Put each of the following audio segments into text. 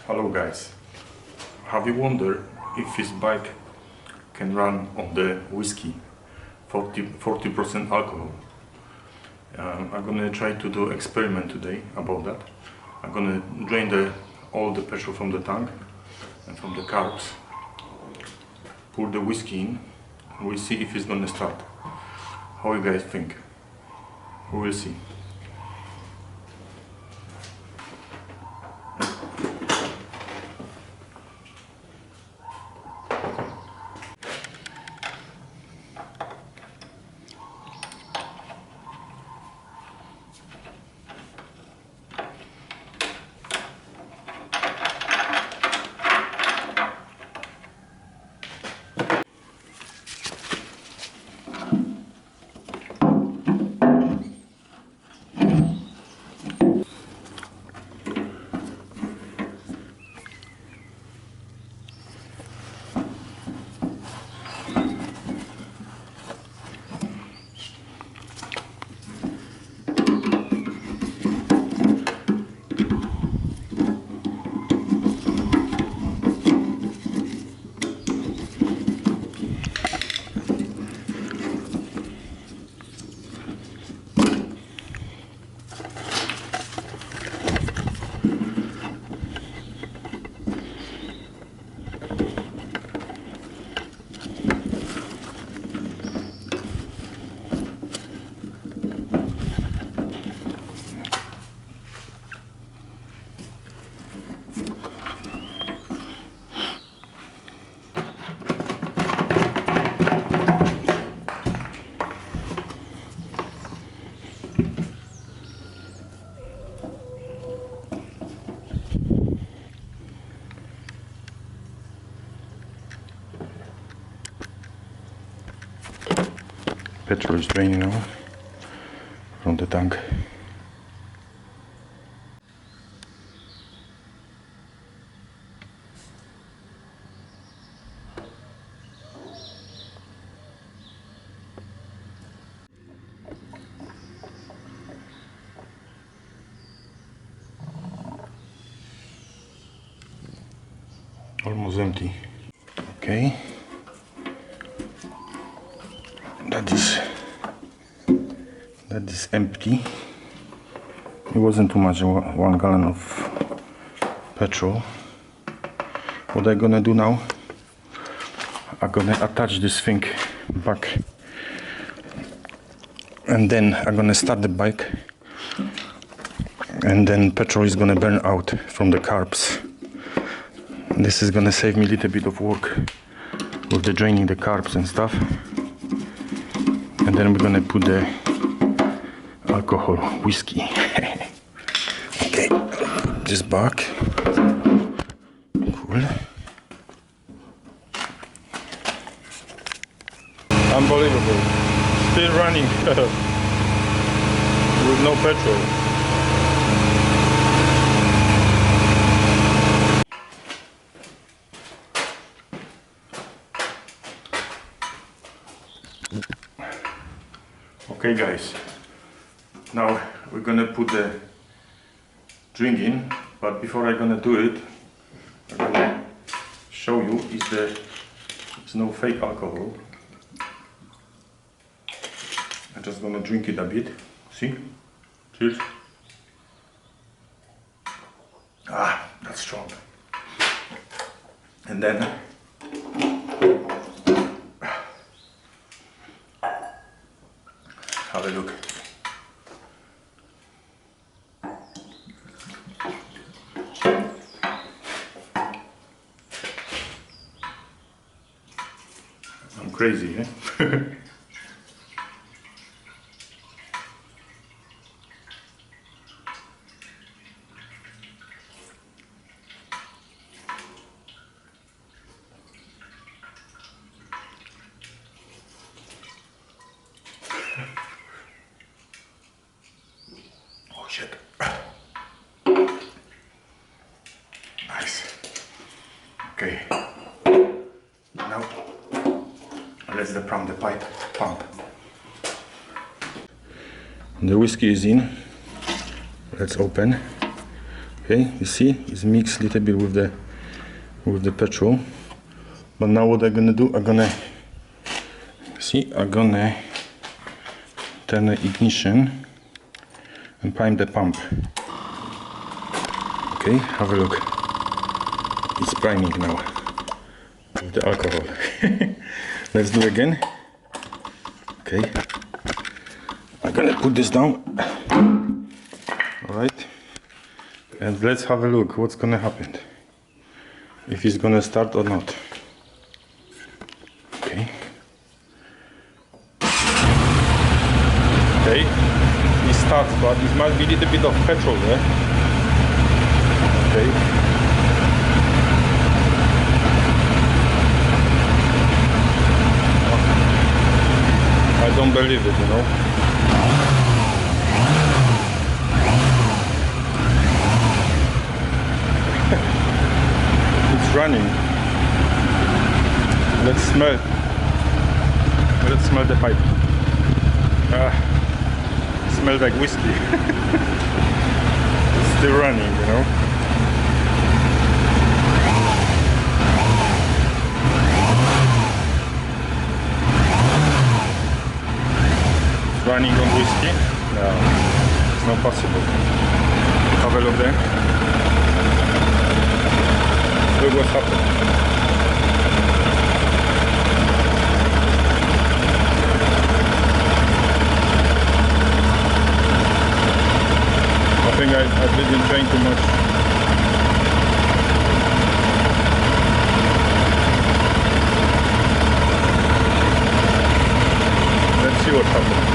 Hello guys, have you wondered if this bike can run on the whiskey 40% alcohol? I'm gonna try to do experiment today about that. I'm gonna drain all the petrol from the tank and from the carbs, pour the whiskey in, and we'll see if it's gonna start. How you guys think? We will see. Petrol is draining now from the tank. Almost empty. Okay. That is empty. It wasn't too much, 1 gallon of petrol. What I'm gonna do now, I'm gonna attach this thing back and then I'm gonna start the bike, and then petrol is gonna burn out from the carbs. This is gonna save me a little bit of work with the draining the carbs and stuff. And then we're gonna put the alcohol, whiskey. Okay, put this back. Cool. Unbelievable. Still running with no petrol. Okay guys, now we're gonna put the drink in, but before I'm gonna do it, I'm gonna show you it's no fake alcohol. I'm just gonna drink it a bit. See? Cheers. Ah, that's strong. And then have a look. I'm crazy, eh? Shit. Nice. Okay. Now let's prime the pipe pump. The whiskey is in. Let's open. Okay, you see, it's mixed a little bit with the petrol. But now what I'm gonna do, I'm gonna turn the ignition and prime the pump. Okay, have a look. It's priming now with the alcohol. Let's do it again. Okay, I'm gonna put this down. Alright, and let's have a look what's gonna happen, if it's gonna start or not. Okay, it starts, but it must be a little bit of petrol there. Okay, I don't believe it, you know. It's running. Let's smell the pipe. Smells like whiskey. It's still running, you know. Running on whiskey? No, it's not possible. Have a look there. Look what's happened. I think I didn't drink too much. Let's see what happens.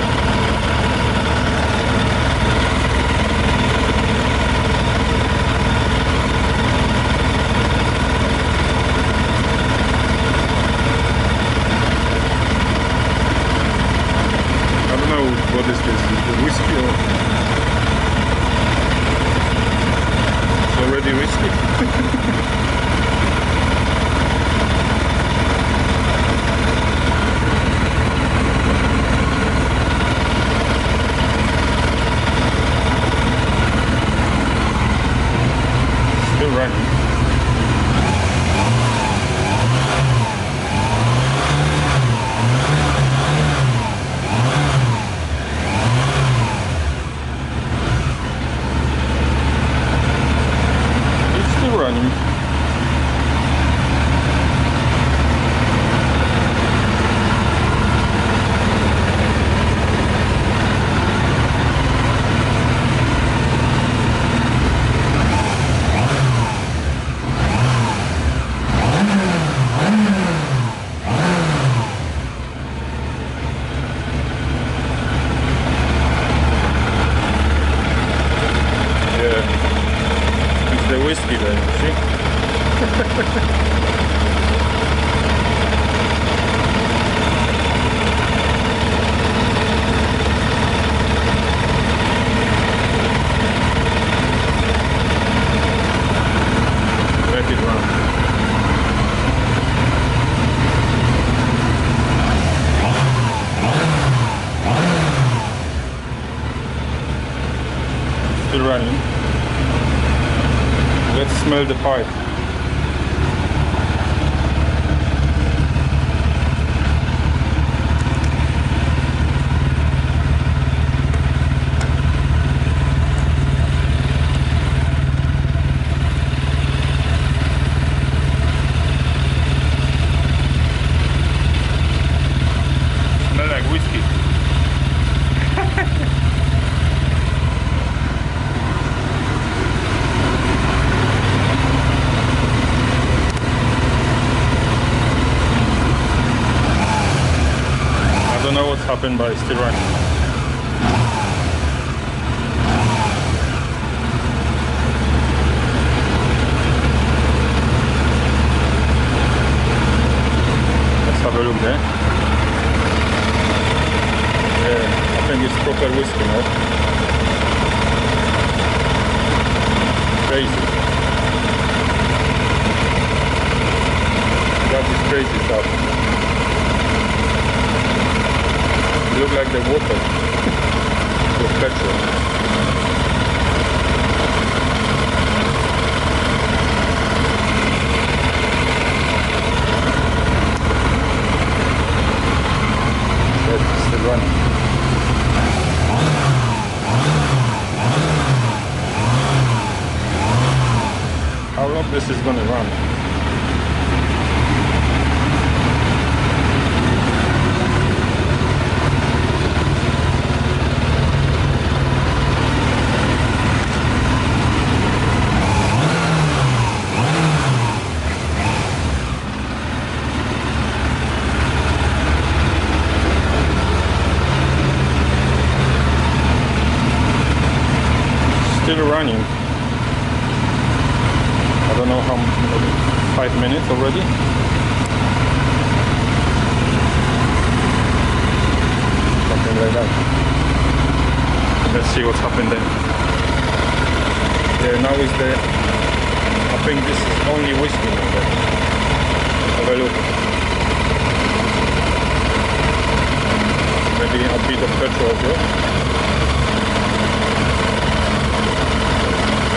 What is this? Is it whiskey or? It's already whiskey. Still running. Running. The whiskey there, see? Let it run. Still running. Let's smell the pipe. Smell like whiskey. I don't know what's happened, but it's still running. Let's have a look there. Yeah, I think it's proper whiskey now. Crazy. That is crazy stuff. Look like the water with petrol. How long this is gonna run? Still running. I don't know how, 5 minutes already. Something like that. Let's see what's happened then. Yeah, now is the, I think this is only whiskey now then. Have a look. Maybe a bit of petrol as well.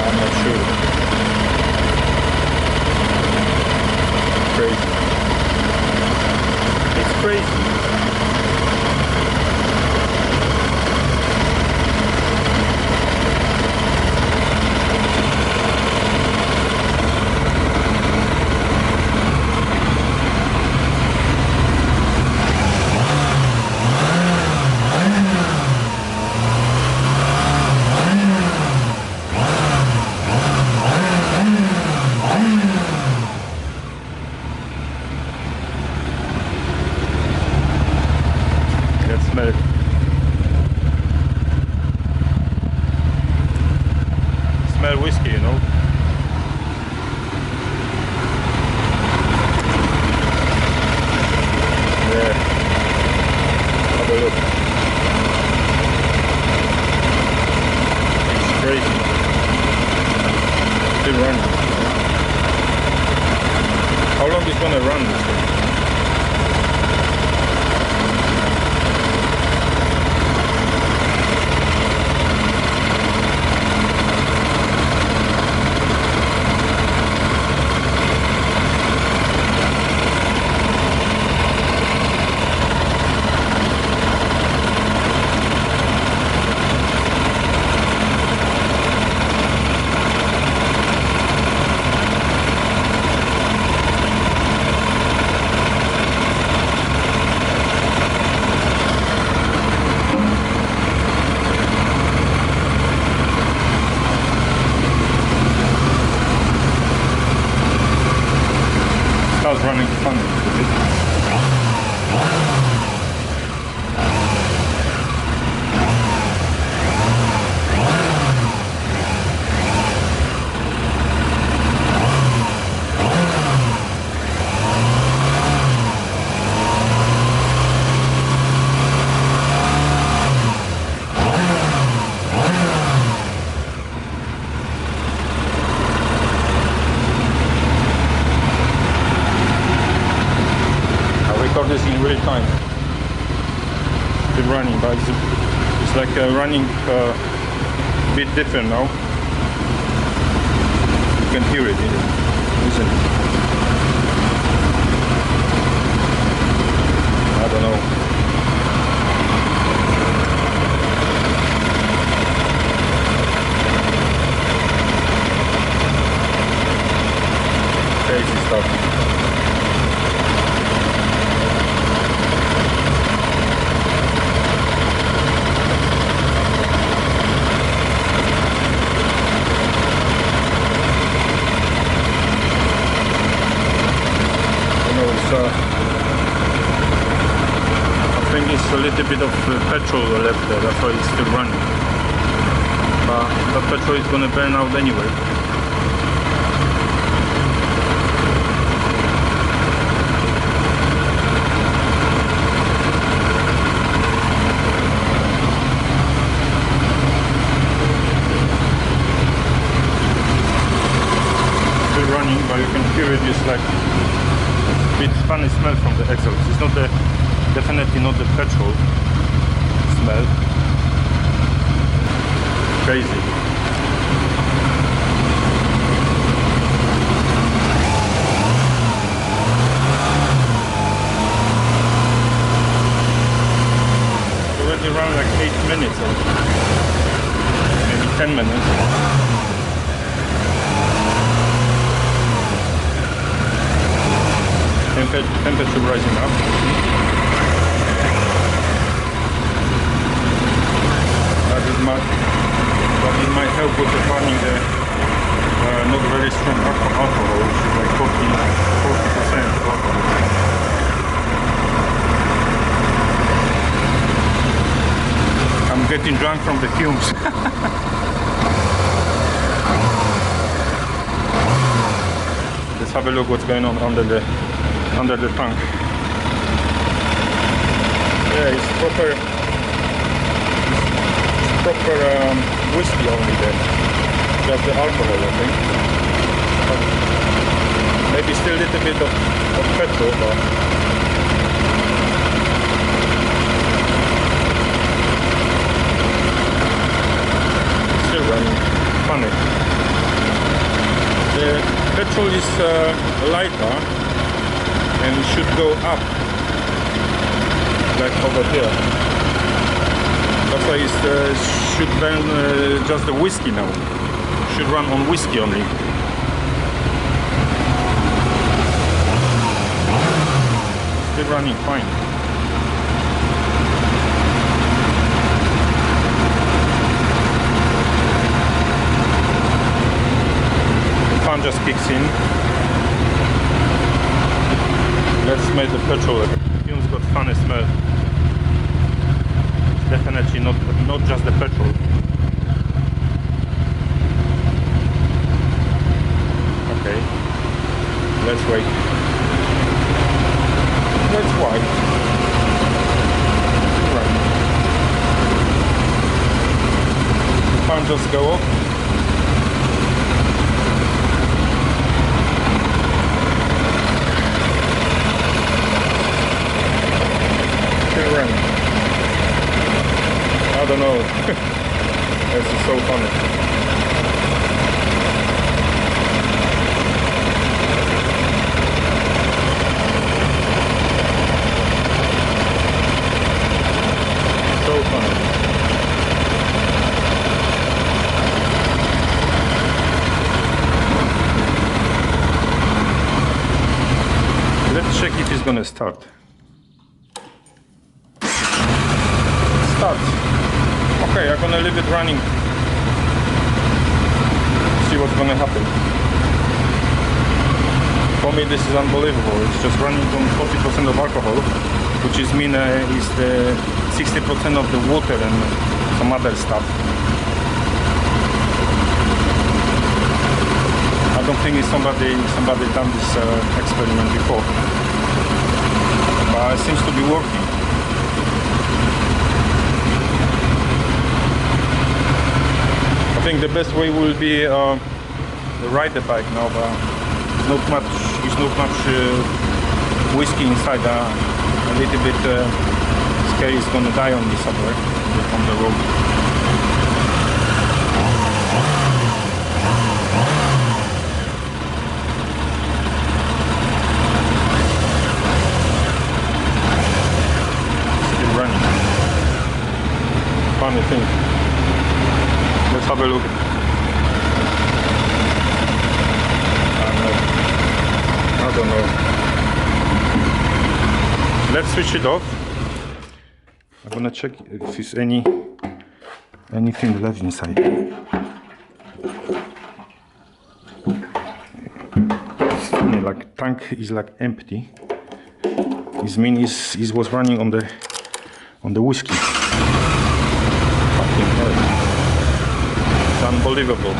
I'm not sure. Crazy. It's crazy. Smell whiskey, you know. Yeah. Have a look. It's crazy. Still running. How long is gonna run this thing? Car's running funny. This in real time. Still running, but it's like running a bit different now. You can hear it, isn't it? I don't know. Crazy stuff. I think it's a little bit of petrol left there, that's why it's still running. But the petrol is gonna burn out anyway. Still running, but you can hear it, it's like bit funny smell from the exhaust. It's not the, definitely not the petrol smell. Crazy. It's already around like 8 minutes or maybe 10 minutes. temperature rising up. That it might help with the running the not very strong alcohol, which is like 40% alcohol. I'm getting drunk from the fumes. Let's have a look what's going on under the tank. Yeah, it's proper whiskey only there. Just the alcohol, I think. But maybe still a little bit of petrol, but still running funny. The petrol is lighter and it should go up like over here. That's why it should burn just the whiskey now. Should run on whiskey only. Still running fine. Fan just kicks in. Let's smell the petrol. The fumes got funny smell. Definitely not just the petrol. Okay, let's wait. Let's wait. Right. The fan just go off. Still running. I don't know. This is so funny. So funny. Let's check if it's gonna start. Start. Okay, I'm gonna leave it running. See what's gonna happen. For me this is unbelievable. It's just running on 40% of alcohol, which is mean is the 60% of the water and some other stuff. I don't think somebody done this experiment before, but it seems to be working. I think the best way will be to ride the bike now, but it's not much whiskey inside. A little bit scary is gonna die on me somewhere on the road. Still running. Funny thing. Let's have a look. I don't know. Let's switch it off. I'm gonna check if there's anything left inside. It's funny, like tank is like empty. It means it was running on the whiskey. Fucking hell. It's unbelievable.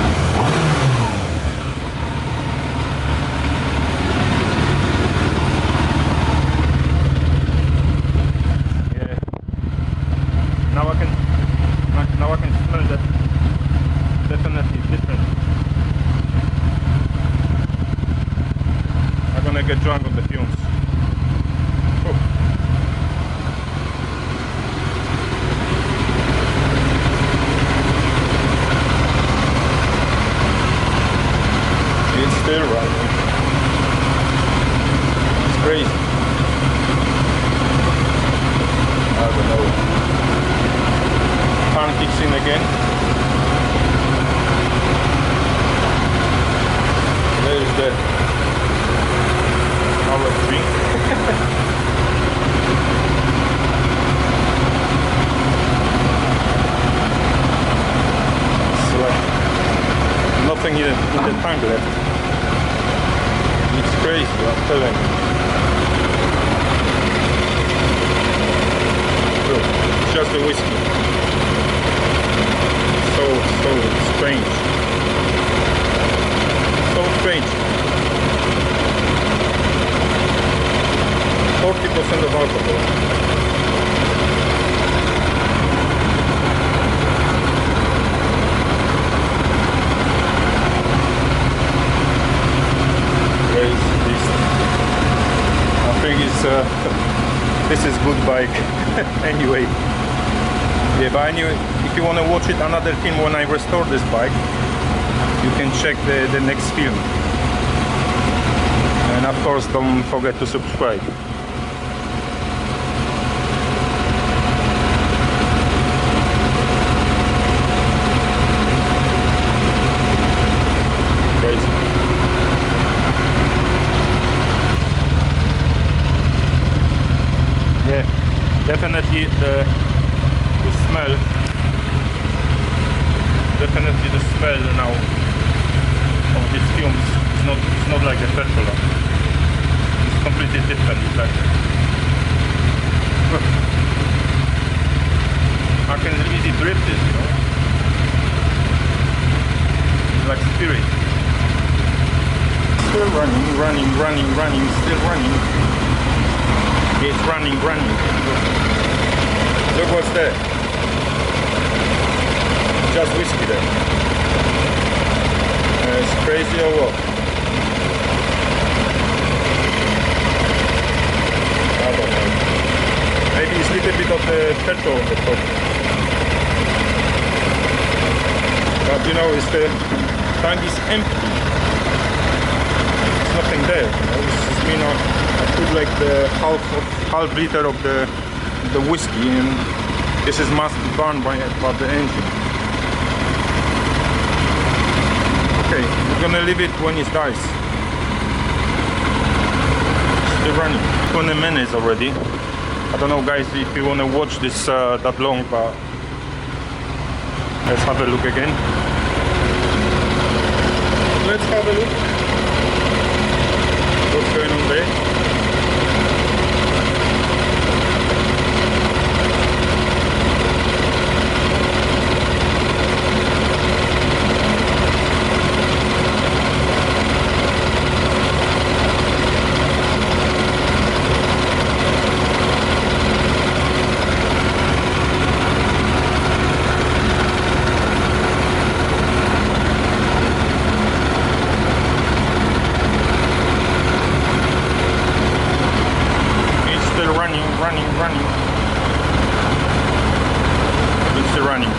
Yeah. Now I can smell that. Definitely different. I'm gonna get drunk on the fumes. Oh. It's still running. It's crazy. I don't know. Fan kicks in again. There's the our drink. crazy, I'm telling you. Look, just the whiskey. So strange. So strange. 40% of alcohol. I think it's this is good bike anyway. Yeah, but anyway, if you want to watch it another film when I restore this bike, you can check the next film. And of course, don't forget to subscribe. Yeah, definitely the smell. Definitely the smell now of these fumes. It's not like a petrol. It's completely different. It's like I can easily drift this, you know. It's like spirit. Still running, still running. It's running. Look what's there. Just whiskey there. It's crazy or what? I don't know. Maybe it's a little bit of the petrol on the top. But you know, the tank is empty. There's nothing there. You know? This is mean I put like the half liter of the whiskey, and this is must be burned by the engine. Okay, we're gonna leave it when it dies. Still running. 20 minutes already. I don't know, guys, if you wanna watch this that long, but let's have a look again. Let's have a look. What's going on there? Running. It's still running.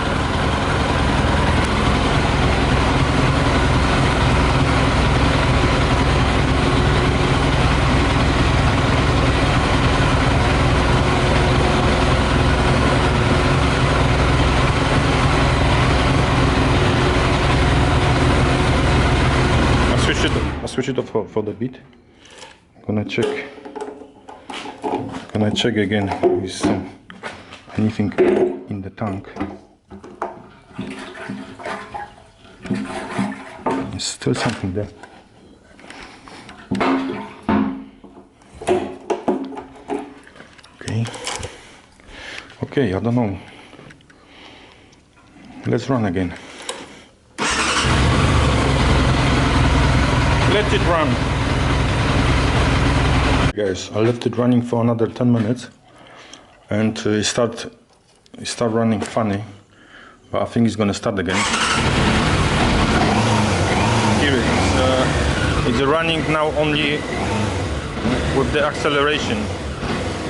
I'll switch it off for the beat. Gonna check again is anything in the tank. There's still something there. Okay, I don't know. Let's run again. Let it run. Guys, I left it running for another 10 minutes and it start running funny, but I think it's gonna start again. Here it is. It's running now only with the acceleration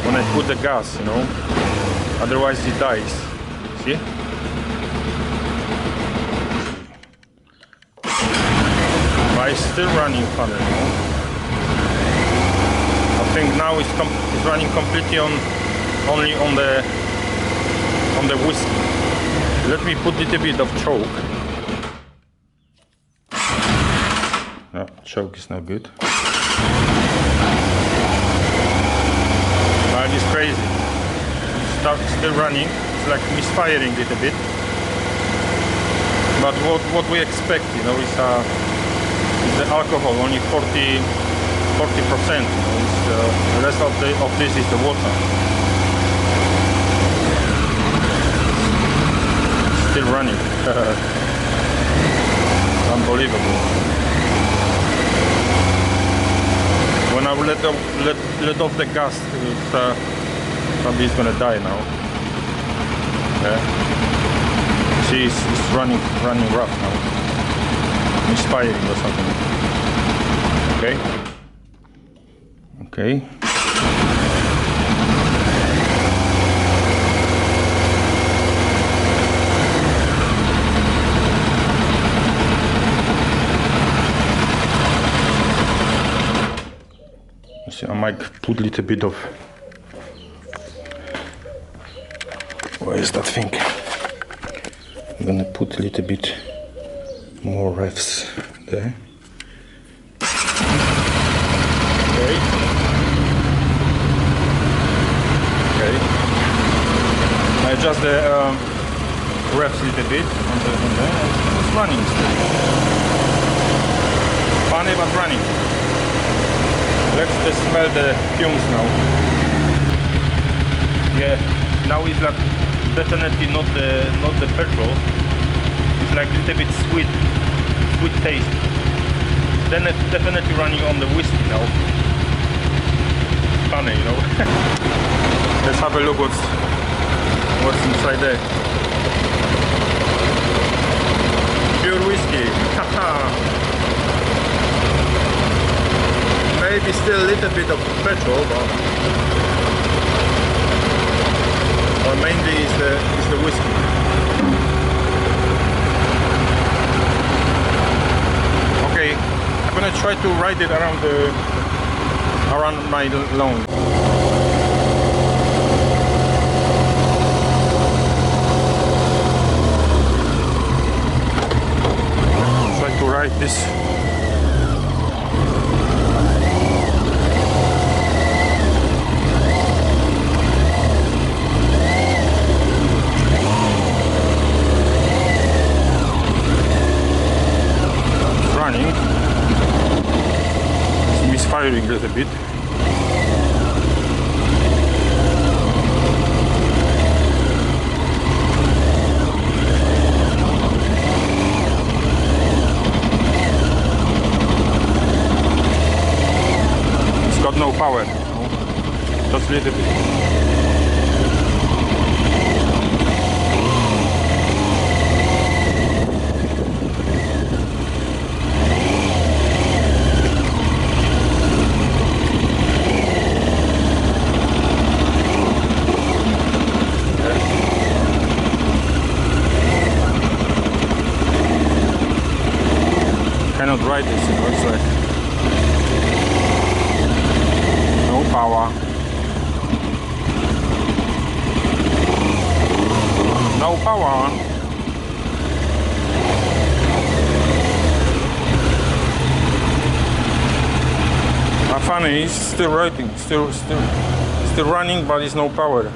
when I put the gas, you know, otherwise it dies. See? But it's still running funny, you know? I think now it's running completely only on the whiskey. Let me put a little bit of choke. No, choke is not good. But it's crazy. Still running. It's like misfiring a little bit. But what we expect, you know, is the alcohol only 40 40%. The rest of this is the water. Still running. Unbelievable. When I will let off the gas, probably it's gonna die now. Yeah. See, it's running rough now. Inspiring or something. Okay. Okay. See, I might put a little bit of, where is that thing? I'm gonna put a little bit more revs there. Okay. Okay. I adjust the revs a little bit on there. It's running still. Funny but running. Let's just smell the fumes now. Yeah, now it's like definitely not the petrol. It's like a little bit sweet taste. Then it's definitely running on the whiskey now. Funny, you know. Let's have a look what's inside there. Pure whiskey. Maybe still a little bit of petrol, but mainly is the whiskey. Okay, I'm gonna try to ride it around my lawn. Try to ride this. It's misfiring a little bit. It's got no power, just a little bit. Cannot ride this, you know, it's like no power, no power. Funny, it's still riding, still running, but it's no power.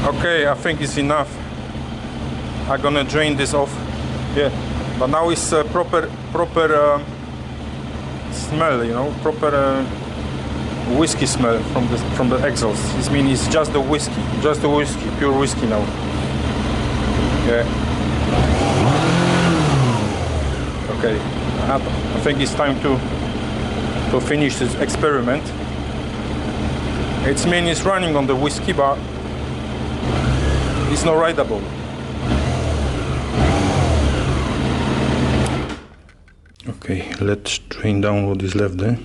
Okay, I think it's enough. I'm gonna drain this off. Yeah, but now it's proper smell, you know, proper whiskey smell from the exhaust. This means it's just the whiskey, pure whiskey now. Yeah. Okay, I think it's time to finish this experiment. It's mean it's running on the whiskey, but it's not rideable. Okay, let's drain down what is left there.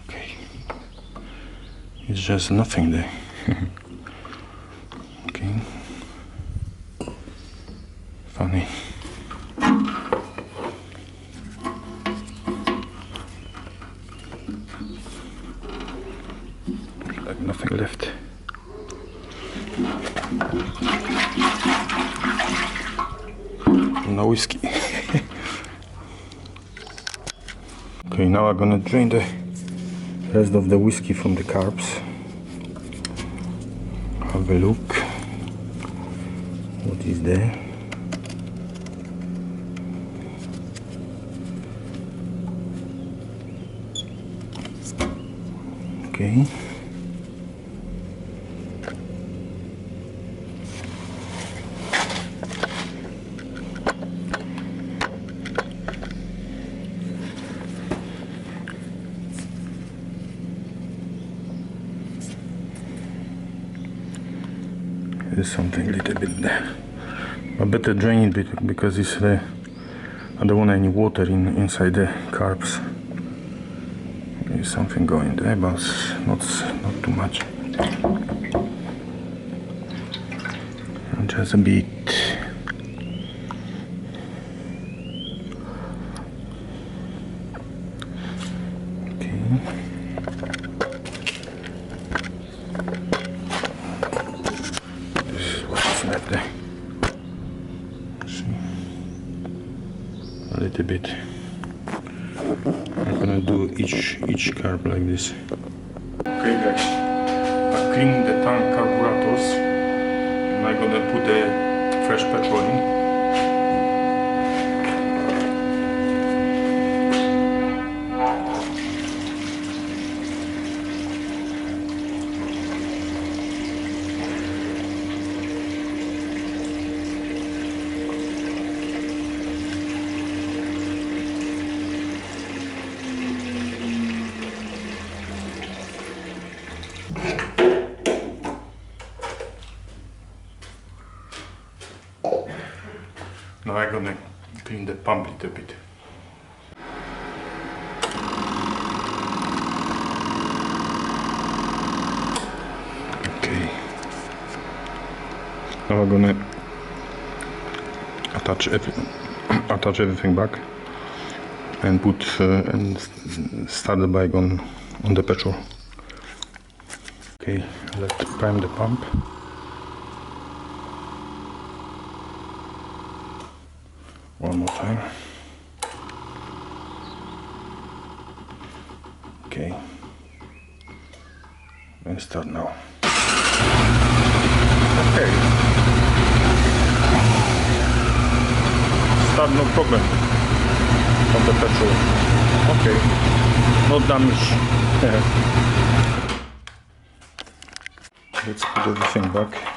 Okay, it's just nothing there. Okay, funny. Like nothing left. No whiskey. Okay, now I'm gonna drain the rest of the whiskey from the carbs. Have a look. What is there? Okay. There's something a little bit there. I better drain it because it's I don't want any water inside the carbs. There's something going there, but not too much. Just a bit. Okay. This is what is left there. See? A little bit. I'm gonna do each carb like this. Okay guys, I cleaned the tank carburetors and I'm gonna put the fresh petrol in. Now I'm gonna clean the pump a little bit. Okay. Now I'm gonna attach everything back and put and start the bike on the petrol. Okay, let's prime the pump. One more time. Okay. And start now. Okay. Start no problem on the petrol. Okay. No damage. Let's put everything back.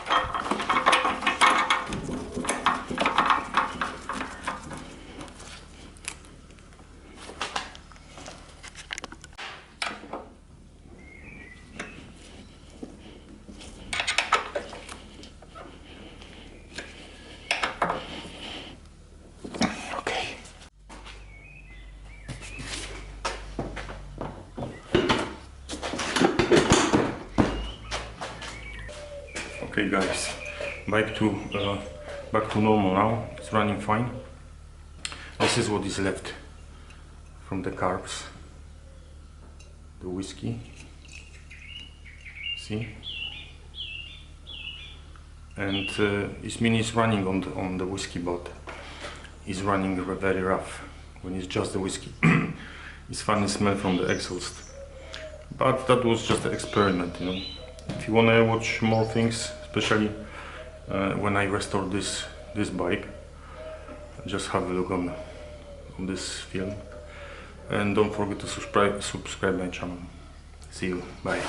Okay guys, back to normal now. It's running fine. This is what is left from the carbs, the whiskey. See, and this mini is running on the whiskey, but it's running very rough when it's just the whiskey. It's funny smell from the exhaust, but that was just an experiment, you know. If you want to watch more things, especially when I restore this bike, just have a look on this film, and don't forget to subscribe my channel. See you, bye.